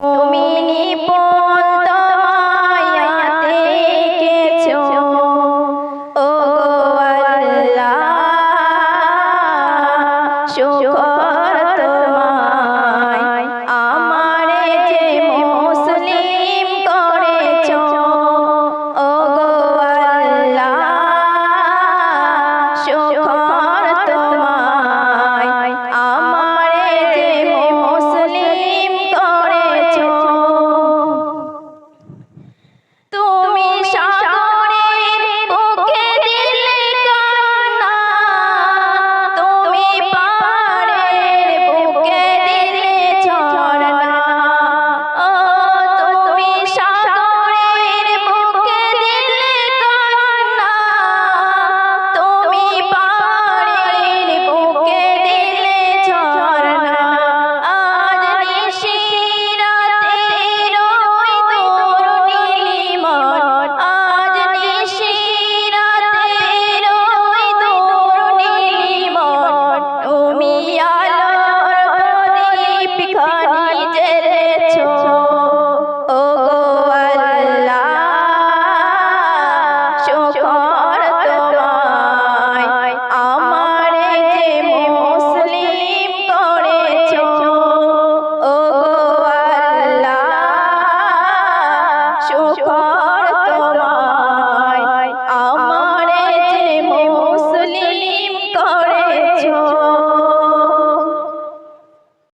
তুমি নিপুণ দয়াতে এঁকেছো ও আল্লাহ, শুকর তোমায় আমারে যে মুসলিম করেছো ও আল্লাহ, শুকর তোমায় আমারে যে মুসলিম করেছো। তুমি সাগরের বুকে দিলে কান্না, তুমি পাহাড়ের বুকে দিলে ঝরনা, ও তুমি সাগরের বুকে দিলে কান্না, তুমি পাহাড়ের বুকে দিলে ঝরনা। আজ নিশিরাতে রই তোর নীলিমন, আজ নিশিরাতে রই তোর নীলিমন, তুমি আলোর প্রদীপ খানি জ্বেলেছো ও আল্লাহ, শুকর তোমায় আমারে যে মুসলিম করেছো ও আল্লাহ, শুকর